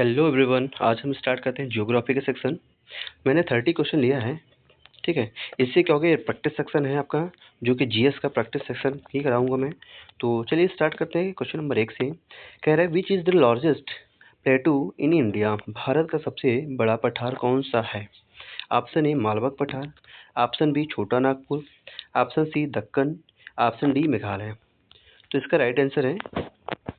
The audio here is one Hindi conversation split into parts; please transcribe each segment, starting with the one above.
हेलो एवरीवन, आज हम स्टार्ट करते हैं ज्योग्राफी का सेक्शन। मैंने 30 क्वेश्चन लिया है, ठीक है। इससे क्या होगा, ये प्रैक्टिस सेक्शन है आपका, जो कि जीएस का प्रैक्टिस सेक्शन ही कराऊंगा मैं। तो चलिए स्टार्ट करते हैं क्वेश्चन नंबर 1 से। कह रहा है which is the largest प्लेटू in India. Bharat का सबसे बड़ा पठार कौन सा है? ऑप्शन ए मालवा पठार, option B Chota Nagpur, option C Deccan, option D Meghalaya. तो इसका राइट आंसर है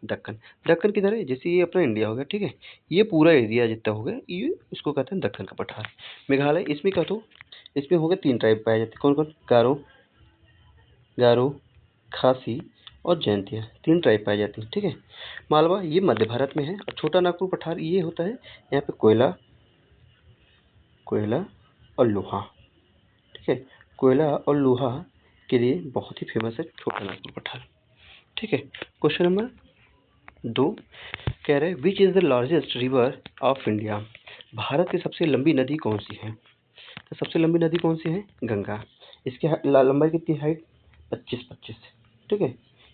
दक्कन। दक्कन किधर है? जैसे ये अपना इंडिया हो गया, ठीक है। ये पूरा एरिया जितना हो गया, ये इसको कहते हैं दक्कन का पठार। मेघालय, इसमें क्या तो इसमें हो गया 3 टाइप पाए जाते हैं। कौन कौन? गारो, गारो, खासी और जयंतिया, 3 ट्राइब पाई जाती हैं, ठीक है। मालवा ये मध्य भारत में है, और छोटा नागपुर पठार ये होता है यहाँ पे कोयला, कोयला और लोहा, ठीक है। कोयला और लोहा के लिए बहुत ही फेमस है छोटा नागपुर पठार, ठीक है। क्वेश्चन नंबर 2 कह रहे हैं which is the largest river of India. Bharat की सबसे लंबी नदी कौन सी है? तो सबसे लंबी नदी कौन सी है? गंगा। इसकी लंबाई कितनी, हाइट 25-25, ठीक है।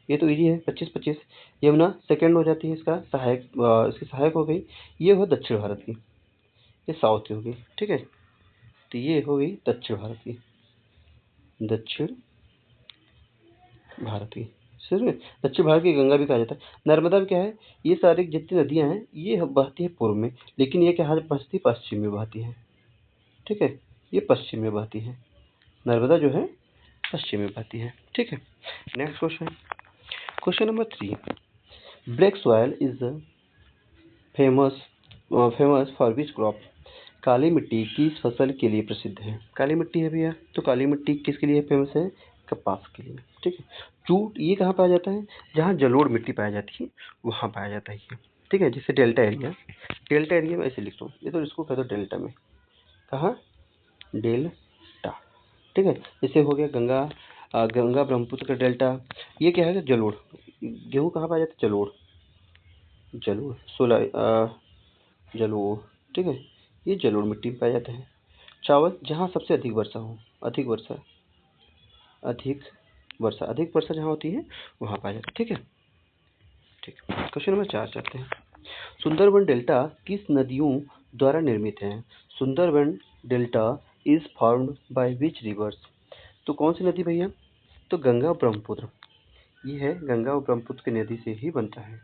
ये तो इजी है, 25-25। यमुना सेकंड हो जाती है, इसका सहायक, इसकी सहायक हो गई। ये हो दक्षिण भारत की, ये साउथ की होगी, ठीक है। तो ये हो गई दक्षिण भारत की, दक्षिण भारत की, समझ में। दक्षिण भारत की गंगा भी कहा जाता है। नर्मदा में क्या है, ये सारी जितनी नदियां हैं ये बहती है पूर्व में, लेकिन ये क्या बहती है, पश्चिम में बहती है, ठीक है। ये पश्चिम में बहती है, नर्मदा जो है पश्चिम में बहती है, ठीक है। Next question, question number 3। Black soil is famous famous for which crop. काली मिट्टी किस फसल के लिए प्रसिद्ध है? काली मिट्टी है भैया, तो काली मिट्टी किसके लिए फेमस है? कपास के लिए, ठीक है। जूट ये कहाँ पाया जाता है? जहाँ जलोढ़ मिट्टी पाई जाती है वहाँ पाया जाता है ये, ठीक है। जैसे डेल्टा एरिया, डेल्टा एरिया में ऐसे लिख दो, ये तो इसको कह दो डेल्टा में। कहाँ? डेल्टा, ठीक है। जैसे हो गया गंगा, गंगा ब्रह्मपुत्र का डेल्टा। ये क्या है? जलोढ़। गेहूँ कहाँ पाया जाता है? जलोढ़, जलोढ़, जलोढ़, ठीक है। ये जलोढ़ मिट्टी में पाया जाता है। चावल जहाँ सबसे अधिक वर्षा हो, अधिक वर्षा, अधिक वर्षा, अधिक वर्षा जहाँ होती है वहाँ पाया जाता है, ठीक है। ठीक, क्वेश्चन नंबर 4 चलते हैं। सुंदरबन डेल्टा किस नदियों द्वारा निर्मित है? Sundarban delta is formed by which reverse. तो कौन सी नदी भैया? तो गंगा और ब्रह्मपुत्र, ये है गंगा और ब्रह्मपुत्र की नदी से ही बनता है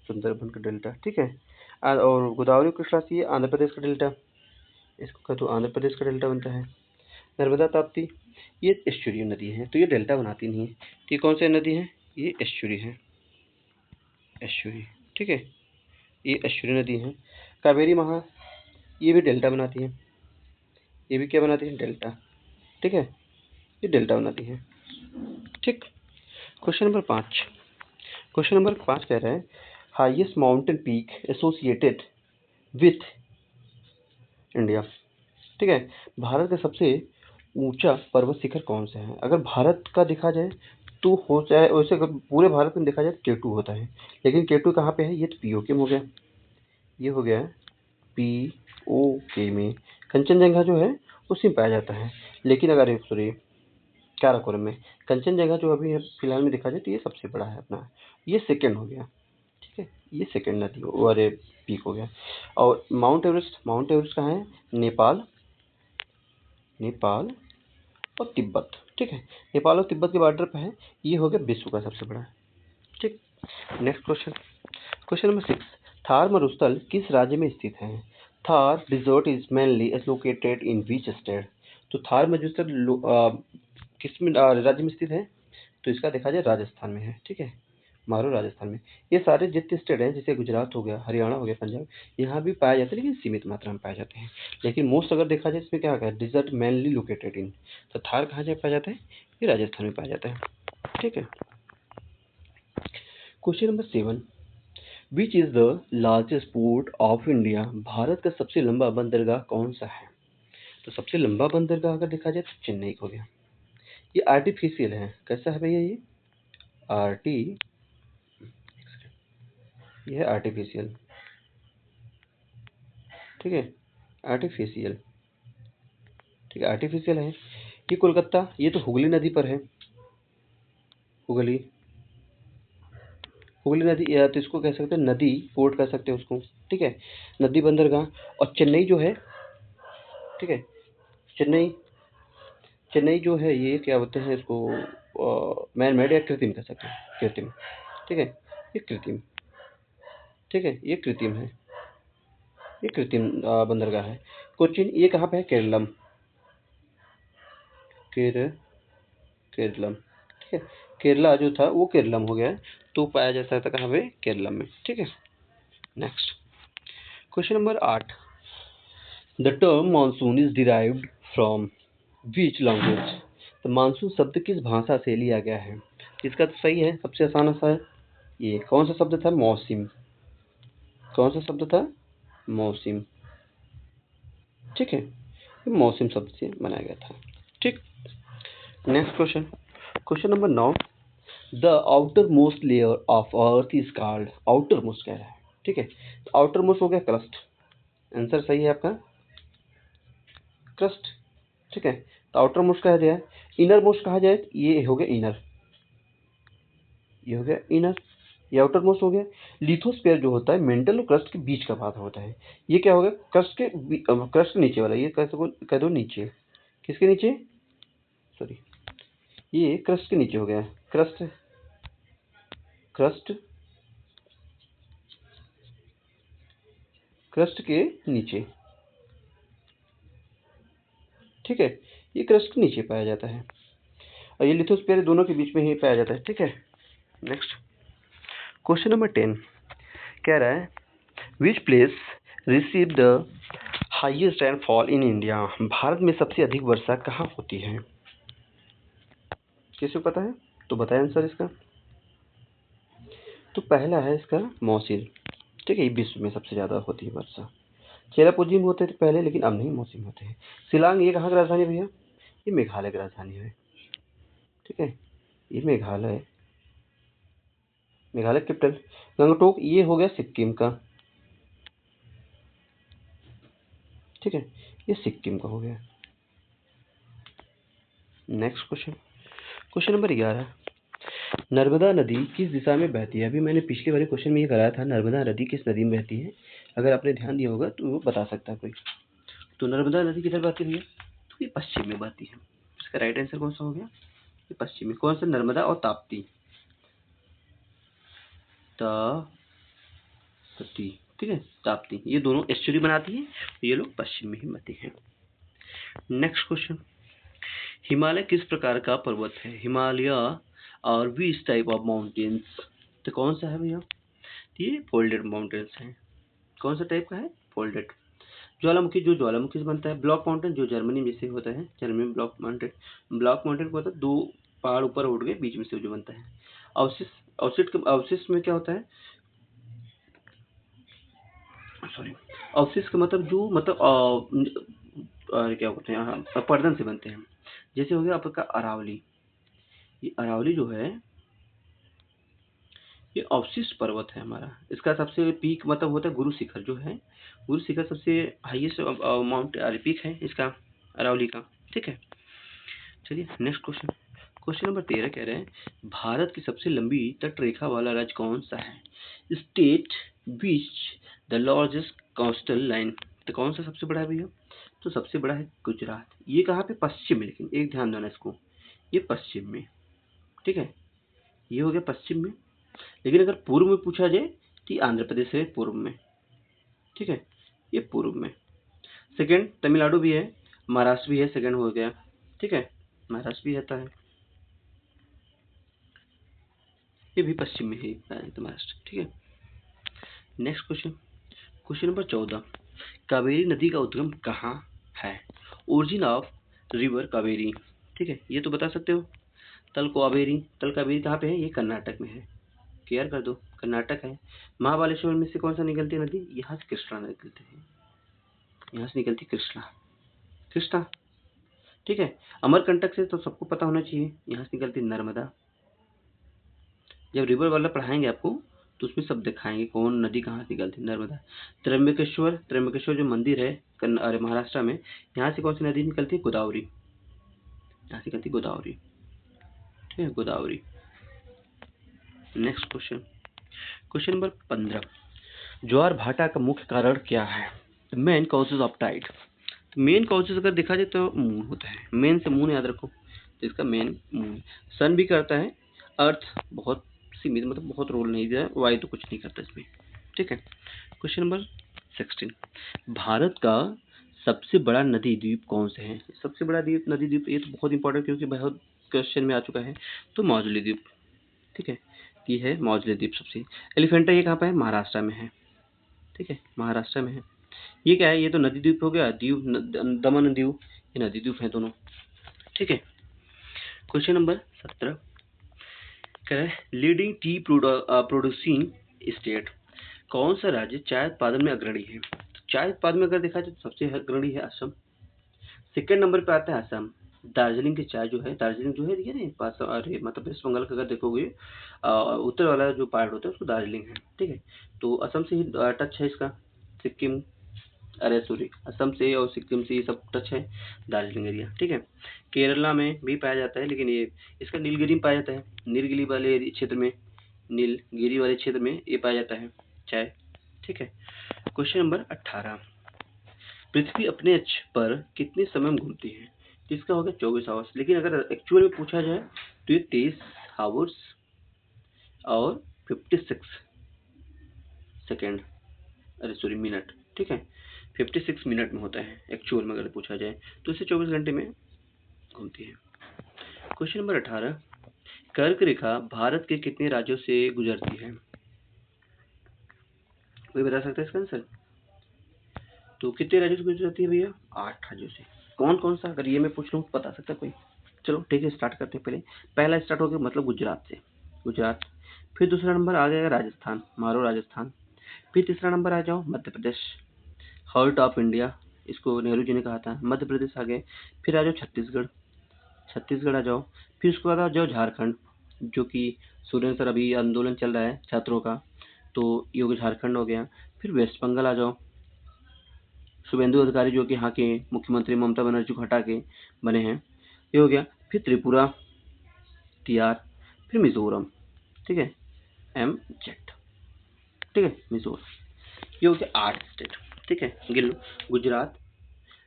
सुंदरबन का डेल्टा, ठीक है। और गोदावरी कृष्णा से ये आंध्र प्रदेश का डेल्टा, इसको कह दो आंध्र प्रदेश का डेल्टा बनता है। नर्मदा ताप्ती ये एस्चुरी नदी है, तो ये डेल्टा बनाती नहीं है। तो ये कौन सी नदी है? ये एस्चुरी है, एस्चुरी, ठीक है। ये एस्चुरी नदी है। कावेरी महा ये भी डेल्टा बनाती है, ये भी क्या बनाती है? डेल्टा, ठीक है। ये डेल्टा बनाती है, ठीक। क्वेश्चन नंबर 5, क्वेश्चन नंबर 5 कह रहे हैं highest mountain peak associated with India, ठीक है। भारत का सबसे ऊंचा पर्वत शिखर कौन सा है? अगर भारत का देखा जाए तो हो जाए वैसे, अगर पूरे भारत में देखा जाए तो केटू होता है, लेकिन केटू कहाँ पे है? ये तो पीओके में हो गया, ये हो गया पीओके में। कंचनजंगा जो है उसी में पाया जाता है, लेकिन अगर सॉरी काराकोरम में। कंचनजंगा जो अभी है फिलहाल में देखा जाए तो ये सबसे बड़ा है अपना, ये सेकंड हो गया, ठीक है। ये सेकंड नदी और पीक हो गया। और माउंट एवरेस्ट, माउंट एवरेस्ट कहाँ है? नेपाल, नेपाल और तिब्बत, ठीक है। नेपाल और तिब्बत के बॉर्डर पे है, ये हो गया विश्व का सबसे बड़ा, ठीक। Next question, question number 6। Thar मरुस्थल किस राज्य में स्थित है? Thar desert is mainly located in which state. तो थार मरुस्थल किस में राज्य में स्थित है? तो इसका देखा जाए राजस्थान में है, ठीक है। मारो राजस्थान में। ये सारे जितने स्टेट हैं, जैसे गुजरात हो गया, हरियाणा हो गया, पंजाब, यहाँ भी पाए जाते हैं, लेकिन सीमित मात्रा में पाए जाते हैं। लेकिन मोस्ट अगर देखा जाए इसमें क्या है? डिजर्ट मेनली लोकेटेड इन, तो थार कहाँ जाए पाया जाता है? ये राजस्थान में पाया जाता है, ठीक है। Question number 7। Which is the largest port of India. Bharat का सबसे लंबा बंदरगाह कौन सा है? तो सबसे लंबा बंदरगाह अगर देखा जाए तो चेन्नई हो गया। ये आर्टिफिशियल है, कैसा है भैया? ये आर्टी, ये है आर्टिफिशियल, ठीक है। आर्टिफिशियल, ठीक है, आर्टिफिशियल है। ये कोलकाता, ये तो हुगली नदी पर है, हुगली, हुगली नदी, या तो इसको कह सकते हैं नदी पोर्ट कह सकते हैं उसको, ठीक है, नदी बंदरगाह। और चेन्नई जो है, ठीक है, चेन्नई चेन्नई जो है ये क्या बोलते हैं इसको, मैन मेड या कृत्रिम कह सकते हैं, कृत्रिम, ठीक है, ये कृत्रिम, ठीक है, ये कृत्रिम है, ये कृत्रिम बंदरगाह है। कोचिन ये कहाँ पे है, केरलम, केरलम, ठीक है, केरला जो था वो केरलम हो गया है, तो पाया जाता था कहाँ पे, केरलम में, ठीक है। Next question number 8, the term monsoon is derived from which language. तो मानसून शब्द किस भाषा से लिया गया है। इसका तो सही है, सबसे आसान सा है, ये कौन सा शब्द था, मौसिम, कौन सा शब्द था, मौसिम, ठीक है, ये मौसिम शब्द से बनाया गया था, ठीक। Next question, question number 9, the outer most layer of earth is called, outer most कह रहा है, ठीक है, आउटर मोस्ट हो गया क्रस्ट, आंसर सही है आपका, क्रस्ट, ठीक है। तो आउटर मोस्ट कहा जाए, इनर मोस्ट कहा जाए, ये हो गया इनर, ये हो गया इनर, ये आउटर मोस्ट हो गया। लिथोस्फीयर जो होता है मेंटल और क्रस्ट के बीच का भाग होता है, ये क्या हो गया, क्रस्ट के नीचे वाला, ये कह दो नीचे, किसके नीचे, सॉरी, ये क्रस्ट के नीचे हो गया, क्रस्ट, क्रस्ट, क्रस्ट के नीचे, ठीक है, ये क्रस्ट के नीचे पाया जाता है, और ये लिथोस्फीयर दोनों के बीच में ही पाया जाता है, ठीक है। नेक्स्ट क्वेश्चन नंबर 10 कह रहा है, which place receive the highest rainfall in India. Bharat में सबसे अधिक वर्षा कहाँ होती है, किसी को पता है तो बताएं आंसर इसका। तो पहला है इसका मौसिल, ठीक है, ये विश्व में सबसे ज़्यादा होती है वर्षा। चेरापूंजी में होते थे पहले, लेकिन अब नहीं, मौसिम होते हैं। शिलांग ये कहाँ की राजधानी है भैया, ये मेघालय की राजधानी है, ठीक है, ये मेघालय, मेघालय कैपिटल। गंगटोक ये हो गया सिक्किम का, ठीक है, ये सिक्किम का हो गया। Next question, question number 11, Narmada नदी किस दिशा में बहती है। अभी मैंने पिछले वाले क्वेश्चन में ये कराया था, नर्मदा नदी किस नदी में बहती है, अगर आपने ध्यान दिया होगा तो वो बता सकता है कोई। तो नर्मदा नदी किधर बहती है, तो ये पश्चिम में बहती है, इसका राइट आंसर कौन सा हो गया, ये पश्चिम में, कौन सा, नर्मदा और ताप्ती, ताप्ती, ठीक है, ताप्ती, ये दोनों एस्चुरी बनाती है, ये लोग पश्चिम में ही बहती हैं। नेक्स्ट क्वेश्चन, हिमालय किस प्रकार का पर्वत है। हिमालय और विच टाइप ऑफ माउंटेन्स, तो कौन सा है भैया, ये फोल्डेड माउंटेन्स हैं, कौन सा टाइप का है, फोल्डेड। ज्वालामुखी, जो ज्वालामुखी से बनता है। ब्लॉक माउंटेन, जो जर्मनी में से होता है, जर्मनी में ब्लॉक माउंटेन, ब्लॉक माउंटेन को होता है दो पहाड़ ऊपर उठ गए बीच में से जो बनता है। अवशिष्ट, अवशिष्ट में क्या होता है, सॉरी, अवशिष्ट का मतलब जो मतलब क्या बोलते हैं, पर्दन से बनते हैं, जैसे हो गया आपका अरावली, ये अरावली जो है ये अवशिष्ट पर्वत है हमारा, इसका सबसे पीक मतलब होता है गुरु शिखर, जो है गुरु शिखर सबसे हाईएस्ट माउंट पीक है इसका, अरावली का, ठीक है। चलिए नेक्स्ट क्वेश्चन, क्वेश्चन नंबर 13 कह रहे हैं, भारत की सबसे लंबी तट रेखा वाला राज्य कौन सा है। State which the largest coastal line, तो कौन सा सबसे बड़ा है भैया, तो सबसे बड़ा है गुजरात। ये कहाँ पे, पश्चिम में, लेकिन एक ध्यान देना इसको, ये पश्चिम में, ठीक है, ये हो गया पश्चिम में। लेकिन अगर पूर्व में पूछा जाए तो ये आंध्र प्रदेश है पूर्व में, ठीक है, ये पूर्व में। सेकंड तमिलनाडु भी है, महाराष्ट्र भी है, सेकंड हो गया, ठीक है, महाराष्ट्र भी आता है, ये भी पश्चिम में है महाराष्ट्र, ठीक है। Next question, question number 14, Kaveri नदी का उद्गम कहाँ है। ओरिजिन ऑफ रिवर कावेरी, ठीक है, ये तो बता सकते हो। तल कावेरी कहाँ पे है, ये कर्नाटक में है, क्लियर कर दो, कर्नाटक है। महाबलेश्वर में से कौन सा निकलती है नदी, यहाँ से कृष्णा निकलती है, यहाँ से निकलती कृष्णा, कृष्णा, ठीक है। अमरकंटक से तो सबको पता होना चाहिए, यहाँ से निकलती नर्मदा। जब रिवर वाला पढ़ाएंगे आपको तो उसमें सब दिखाएंगे कौन नदी कहाँ से निकलती, नर्मदा। त्र्यंबकेश्वर जो मंदिर है अरे महाराष्ट्र में, यहाँ से कौन सी नदी निकलती है, गोदावरी, यहाँ से निकलती गोदावरी, ठीक है, Godavari. Next question, question number 15, ज्वार भाटा का मुख्य कारण क्या है? Main causes of tide. Main causes अगर देखा जाए तो मून होता है, मेन से मून याद रखो, तो इसका मेन मून। सन भी करता है, अर्थ बहुत सीमित, मतलब बहुत रोल नहीं दिया, वायु तो कुछ नहीं करता इसमें, ठीक है। क्वेश्चन नंबर 16, भारत का सबसे बड़ा नदी द्वीप कौन से है? सबसे बड़ा द्वीप, नदी द्वीप, ये तो बहुत इंपॉर्टेंट क्योंकि बहुत क्वेश्चन में आ चुका है, तो माजुली द्वीप, ठीक है, ये है माजुली द्वीप सबसे। एलिफेंटा ये कहाँ पे है? महाराष्ट्र में है, ठीक है, महाराष्ट्र में है। ये क्या है? ये तो नदी द्वीप हो गया, दीव दमन दीव, ये नदी द्वीप है दोनों, ठीक है। क्वेश्चन नंबर 17, कह रहा है लीडिंग टी प्रोड्यूसिंग स्टेट, कौन सा राज्य चाय उत्पादन में अग्रणी है? तो चाय उत्पादन में अगर देखा जाए तो सबसे अग्रणी है असम, सेकंड नंबर पे आता है असम। दार्जिलिंग की चाय जो है, दार्जिलिंग जो है देखिए ना पास, अरे मतलब वेस्ट बंगाल का अगर देखोगे उत्तर वाला जो पार्ट होता है उसको दार्जिलिंग है, ठीक है। तो असम से ही टच है इसका, सिक्किम, अरे सॉरी, असम से और सिक्किम से ये सब टच है, दार्जिलिंग एरिया, ठीक है। केरला में भी पाया जाता है, लेकिन ये इसका नीलगिरी में पाया जाता है, नीलगिरी वाले क्षेत्र में, नीलगिरी वाले क्षेत्र में ये पाया जाता है चाय, ठीक है। क्वेश्चन नंबर 18, पृथ्वी अपने अक्ष पर कितने समय में घूमती है? जिसका होगा 24 आवर्स, लेकिन अगर एक्चुअल में पूछा जाए तो ये 23 आवर्स और 56 सेकेंड, अरे सॉरी मिनट, ठीक है, 56 मिनट में होता है एक्चुअल में अगर पूछा जाए, तो इसे 24 घंटे में घूमती है। क्वेश्चन नंबर 18, कर्क रेखा भारत के कितने राज्यों से गुजरती है? कोई बता सकता है इसका आंसर? तो कितने राज्यों से गुजरती है भैया? 8 राज्यों से। कौन कौन सा? अगर ये मैं पूछ लूँ तो बता सकता कोई? चलो ठीक है, स्टार्ट करते हैं। पहले पहला स्टार्ट हो गया मतलब गुजरात से, गुजरात। फिर दूसरा नंबर आ जाएगा राजस्थान, मारो राजस्थान। फिर तीसरा नंबर आ जाओ Madhya Pradesh, heart of India, इसको नेहरू जी ने कहा था, मध्य प्रदेश आ गए। फिर आ जाओ छत्तीसगढ़, छत्तीसगढ़ आ जाओ। फिर उसके बाद आ जाओ झारखंड, जो कि स्टूडेंट सर अभी आंदोलन चल रहा है छात्रों का, तो ये हो गया झारखंड हो गया। फिर वेस्ट बंगाल आ जाओ, शुभेंदु अधिकारी जो कि यहाँ के मुख्यमंत्री ममता बनर्जी को हटा के बने हैं, ये हो गया। फिर त्रिपुरा, TR, फिर मिजोरम, ठीक है, MZ, ठीक है, मिजोरम। ये हो गया 8 स्टेट, ठीक है, गिन लो। गुजरात,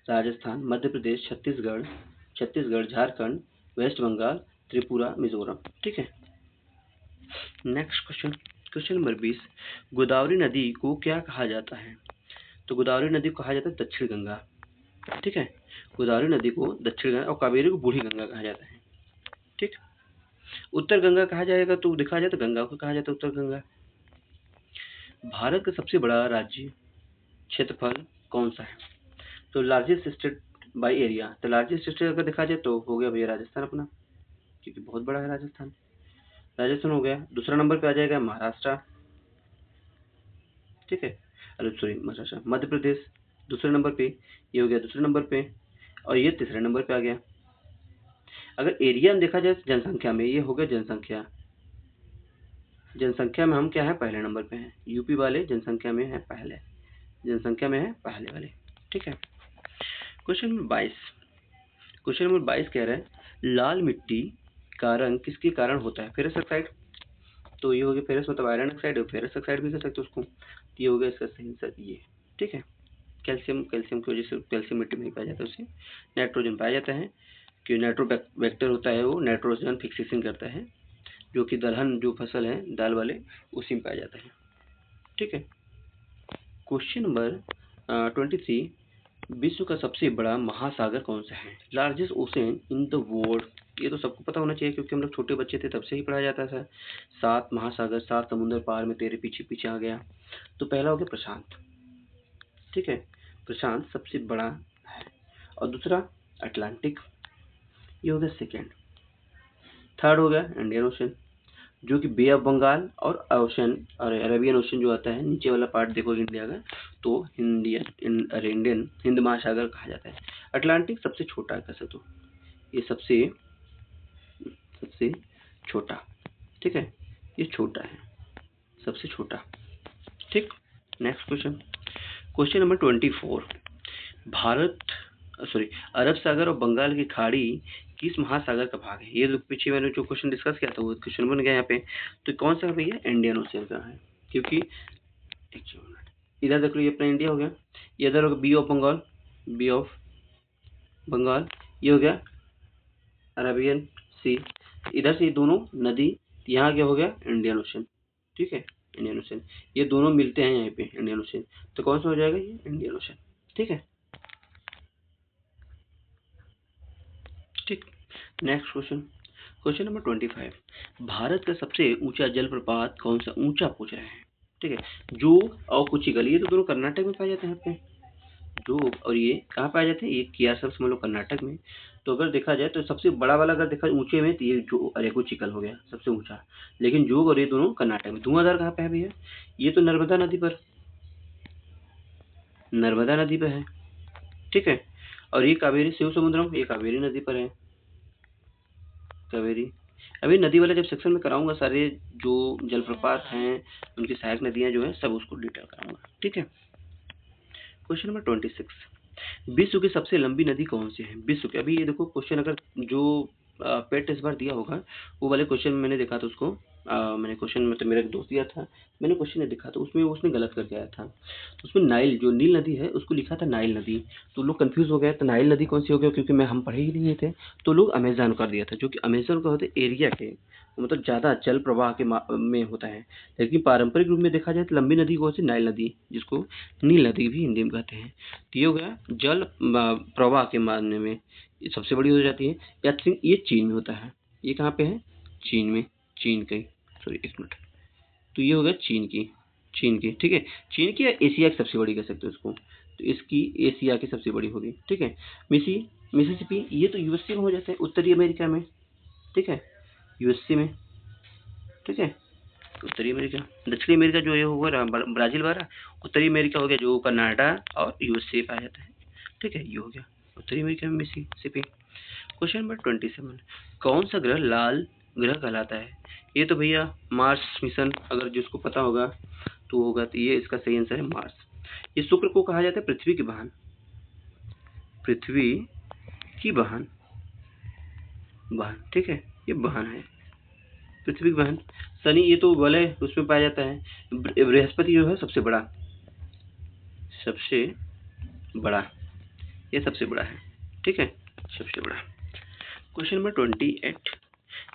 राजस्थान, मध्य प्रदेश, छत्तीसगढ़, झारखंड, वेस्ट बंगाल, त्रिपुरा, मिजोरम, ठीक है। Next question, question number 20, Godavari नदी को क्या कहा जाता है? तो गोदावरी नदी को कहा जाता है दक्षिण गंगा, ठीक है, गोदावरी नदी को दक्षिण गंगा और कावेरी को बूढ़ी गंगा कहा जाता है, ठीक। उत्तर गंगा कहा जाएगा तो देखा जाए तो गंगा को कहा जाता है उत्तर गंगा। भारत का सबसे बड़ा राज्य क्षेत्रफल कौन सा है? तो लार्जेस्ट स्टेट बाय एरिया, तो लार्जेस्ट स्टेट अगर देखा जाए तो हो गया भैया राजस्थान अपना, क्योंकि बहुत बड़ा है राजस्थान, राजस्थान हो गया। दूसरा नंबर पे आ जाएगा महाराष्ट्र, ठीक है, अरे सॉरी महाराष्ट्र, मध्य प्रदेश दूसरे नंबर पे, ये हो गया दूसरे नंबर पे, और ये तीसरे नंबर पे आ गया। अगर एरिया में देखा जाए जनसंख्या में, ये हो गया जनसंख्या, जनसंख्या में हम क्या है पहले नंबर पे हैं, यूपी वाले जनसंख्या में है पहले, जनसंख्या में है पहले वाले, ठीक है। क्वेश्चन नंबर 22, क्वेश्चन नंबर 22 कह रहा है लाल मिट्टी का रंग किसके कारण होता है? फेरस ऑक्साइड, तो ये हो गया फेरस मतलब आयरन ऑक्साइड, और फेरस ऑक्साइड भी कह सकते हो उसको, तो ये हो गया इसका सही आंसर ये, ठीक है। कैल्शियम, कैल्शियम की वजह से कैल्शियम मिट्टी में नहीं पाया जाता, उसे नाइट्रोजन पाया जाता है, कि नाइट्रोबैक्टर होता है वो नाइट्रोजन फिक्सेशन करता है, जो कि दलहन जो फसल है दाल वाले उसी में पाया जाता है, ठीक है। क्वेश्चन नंबर 23, विश्व का सबसे बड़ा महासागर कौन सा है? Largest ocean in the world, ये तो सबको पता होना चाहिए क्योंकि हम लोग छोटे बच्चे थे तब से ही पढ़ाया जाता था। 7 महासागर, 7 समुद्र पार में तेरे पीछे पीछे आ गया। तो पहला हो गया प्रशांत, ठीक है, प्रशांत सबसे बड़ा है, और दूसरा अटलांटिक, ये हो गया सेकेंड। थर्ड हो गया इंडियन ओशन, जो कि बे ऑफ बंगाल और ओशन और अरेबियन ओशन जो आता है नीचे वाला पार्ट देखो इंडिया का, तो इंडियन हिंद महासागर कहा जाता है। अटलांटिक सबसे छोटा है कैसे, तो ये सबसे सबसे छोटा, ठीक है, ये छोटा है, सबसे छोटा, ठीक। Next question, question number 24, Bharat sorry Arab सागर और बंगाल की खाड़ी किस महासागर का भाग है? ये जो पीछे मैंने जो क्वेश्चन डिस्कस किया था वो क्वेश्चन बन गया यहाँ पे, तो कौन सा भैया इंडियन ओशियन का है, क्योंकि एक मिनट, इधर देख लो, ये अपना इंडिया हो गया, ये इधर होगा bay of Bengal, bay of Bengal, ये हो गया अरेबियन सी, इधर से ये दोनों नदी, यहाँ क्या हो गया इंडियन ओशन, ठीक है, इंडियन ओशन, ये दोनों मिलते हैं यहाँ पे इंडियन ओशन, तो कौन सा हो जाएगा ये इंडियन ओशन, ठीक है। ठीक, next question, question number 25, Bharat का सबसे ऊंचा जलप्रपात कौन सा, ऊंचा पूछ रहे हैं, ठीक है। जोग और कुचिकल, ये तो दोनों कर्नाटक में पाए जाते हैं यहाँ पे, जोग और ये कहाँ पाए जाते हैं, ये कियासर समझ लो कर्नाटक में। तो अगर देखा जाए तो सबसे बड़ा वाला अगर देखा ऊंचे में तो ये जो अरेको चिकल हो गया सबसे ऊंचा, लेकिन जोग और ये दोनों कर्नाटक में। धुआंधार कहाँ पे है भैया, ये तो नर्मदा नदी पर, नर्मदा नदी पर है, ठीक है। और ये कावेरी शिव समुद्रम, ये कावेरी नदी पर है, कावेरी। अभी नदी वाले जब सेक्शन में कराऊंगा सारे जो जलप्रपात हैं उनकी सहायक नदियां जो है सब उसको डिटेल कराऊंगा, ठीक है। क्वेश्चन नंबर 26, विश्व की सबसे लंबी नदी कौन सी है, विश्व की। अभी ये देखो क्वेश्चन अगर जो पेट इस बार दिया होगा वो वाले क्वेश्चन मैंने देखा था उसको, मैंने क्वेश्चन में तो मेरा एक दोस्त दिया था, मैंने क्वेश्चन नहीं देखा तो उसमें उसने गलत करके आया था, तो उसमें नाइल जो नील नदी है उसको लिखा था नाइल नदी, तो लोग कंफ्यूज हो गए तो नाइल नदी कौन सी हो गया, क्योंकि मैं हम पढ़े ही नहीं थे, तो लोग अमेजन कर दिया था, जो कि अमेजन का होते एरिया के मतलब ज़्यादा जल प्रवाह के में होता है, लेकिन पारंपरिक रूप में देखा जाए तो लंबी नदी कौन सी, नाइल नदी, जिसको नील नदी भी हिंदी में कहते हैं। तो ये हो गया जल प्रवाह के मामले में ये सबसे बड़ी हो जाती है, या थिंक ये चीन में होता है, ये कहाँ पे है, चीन में, चीन की, सॉरी एक मिनट, तो ये हो गया चीन की, चीन की, ठीक है, चीन की या एशिया की सबसे बड़ी कह सकते हो इसको, तो इसकी एशिया की सबसे बड़ी होगी, ठीक है। मिसिसिपी ये तो यूएसए में हो जाता है, उत्तरी अमेरिका में, ठीक है, यूएसए में, ठीक है, उत्तरी अमेरिका। दक्षिणी अमेरिका जो ये होगा ब्राजील वाला, उत्तरी अमेरिका हो गया जो कनाडा और यूएसए पाया जाता है, ठीक है, ये हो गया उत्तरी अमेरिका में मिसिसिपी। क्वेश्चन नंबर 27, कौन सा ग्रह लाल ग्रह कहलाता है, ये तो भैया मार्स मिशन, अगर जिसको पता होगा तो होगा, तो ये इसका सही आंसर है मार्स। ये शुक्र को कहा जाता है पृथ्वी की बहन, पृथ्वी की बहन, बहन, ठीक है, ये बहन है पृथ्वी की बहन। शनि ये तो वलय उसमें पाया जाता है, बृहस्पति जो है सबसे बड़ा, सबसे बड़ा, ये सबसे बड़ा है, ठीक है, सबसे बड़ा। क्वेश्चन नंबर 28,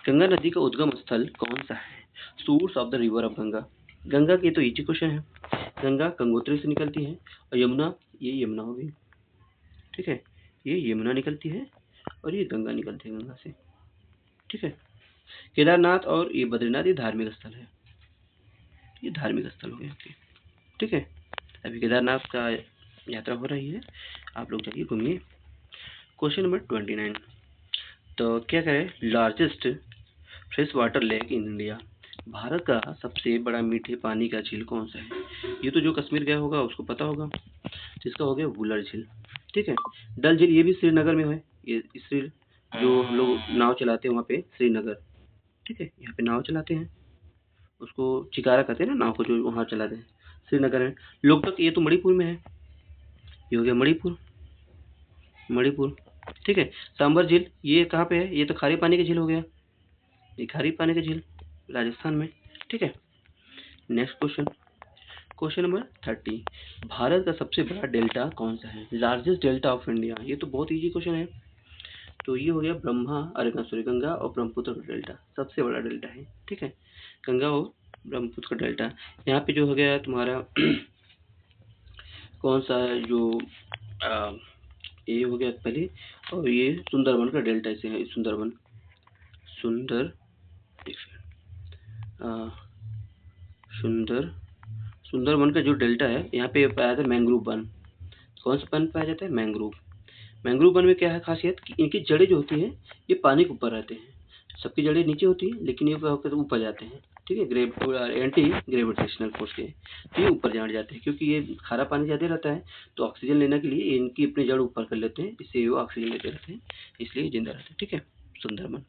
गंगा नदी का उद्गम स्थल कौन सा है, source of the river of Ganga. Ganga की तो इजी क्वेश्चन है, गंगा गंगोत्री से निकलती है, और यमुना, ये यमुना होगी, ठीक है, ये यमुना निकलती है और ये गंगा निकलती है गंगा से, ठीक है। केदारनाथ और ये बद्रीनाथ ये धार्मिक स्थल है, ये धार्मिक स्थल हो गया, ठीक है। अभी केदारनाथ का यात्रा हो रही है, आप लोग जाइए घूमिए। क्वेश्चन नंबर 29, तो क्या करें, largest fresh water lake in India, Bharat का सबसे बड़ा मीठे पानी का झील कौन सा है, ये तो जो कश्मीर गया होगा उसको पता होगा, जिसका हो गया वुलर झील, ठीक है। डल झील ये भी श्रीनगर में है, ये श्री जो हम लोग नाव चलाते हैं वहाँ पे श्रीनगर, ठीक है, यहाँ पे नाव चलाते हैं उसको चिकारा कहते हैं ना नाव को जो वहाँ चलाते हैं, श्रीनगर में। लोकटक ये तो मणिपुर में है, ये हो गया मणिपुर, मणिपुर, ठीक है। सांबर झील ये कहाँ पे है, ये तो खारे पानी का झील हो गया, ये खारी पानी का झील राजस्थान में, ठीक है। Next question, question number 30, Bharat का सबसे बड़ा डेल्टा कौन सा है, लार्जेस्ट डेल्टा ऑफ इंडिया, ये तो बहुत इजी क्वेश्चन है, तो ये हो गया ब्रह्मा, अरे सॉरी, गंगा और ब्रह्मपुत्र का डेल्टा सबसे बड़ा डेल्टा है, ठीक है, गंगा और ब्रह्मपुत्र का डेल्टा। यहाँ पे जो हो गया तुम्हारा कौन सा है जो ये हो गया पहले, और ये सुंदरबन का डेल्टा इसे है, सुंदरबन, सुंदर सुंदरबन का जो डेल्टा है यहाँ पे पाया जाता है मैंग्रोव वन, कौन सा वन पाया जाता है, मैंग्रोव। मैंग्रोव वन में क्या है खासियत कि इनकी जड़ें जो होती हैं ये पानी के ऊपर रहते हैं, सबकी जड़ें नीचे होती हैं लेकिन ये ऊपर जाते हैं, ठीक है, एंटी ग्रेविटेशनल फोर्स के, तो ये ऊपर जाने जाते हैं, क्योंकि ये खारा पानी ज़्यादा रहता है तो ऑक्सीजन लेने के लिए इनकी अपनी जड़ ऊपर कर लेते हैं, इससे वो ऑक्सीजन लेते रहते हैं, इसलिए जिंदा रहते हैं, ठीक है। सुंदरबन,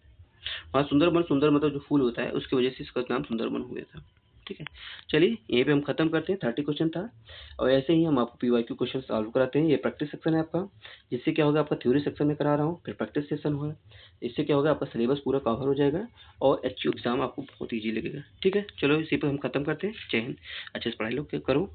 वहाँ सुंदरबन, सुंदर मतलब जो फूल होता है उसकी वजह से इसका नाम सुंदरबन हो गया था। ठीक है। चलिए यहीं पे हम खत्म करते हैं, 30 क्वेश्चन था और ऐसे ही हम आपको पीवाईक्यू क्वेश्चन सॉल्व कराते हैं। ये प्रैक्टिस सेक्शन है आपका, जिससे क्या होगा, आपका थ्योरी सेक्शन में करा रहा हूँ, फिर प्रैक्टिस सेशन होगा, इससे क्या होगा, आपका सिलेबस पूरा कवर हो जाएगा और एचयू एग्जाम आपको बहुत ईजी लगेगा। ठीक है, चलो इसी पर हम खत्म करते हैं। जय हिंद, अच्छे से पढ़ाई लोग करो।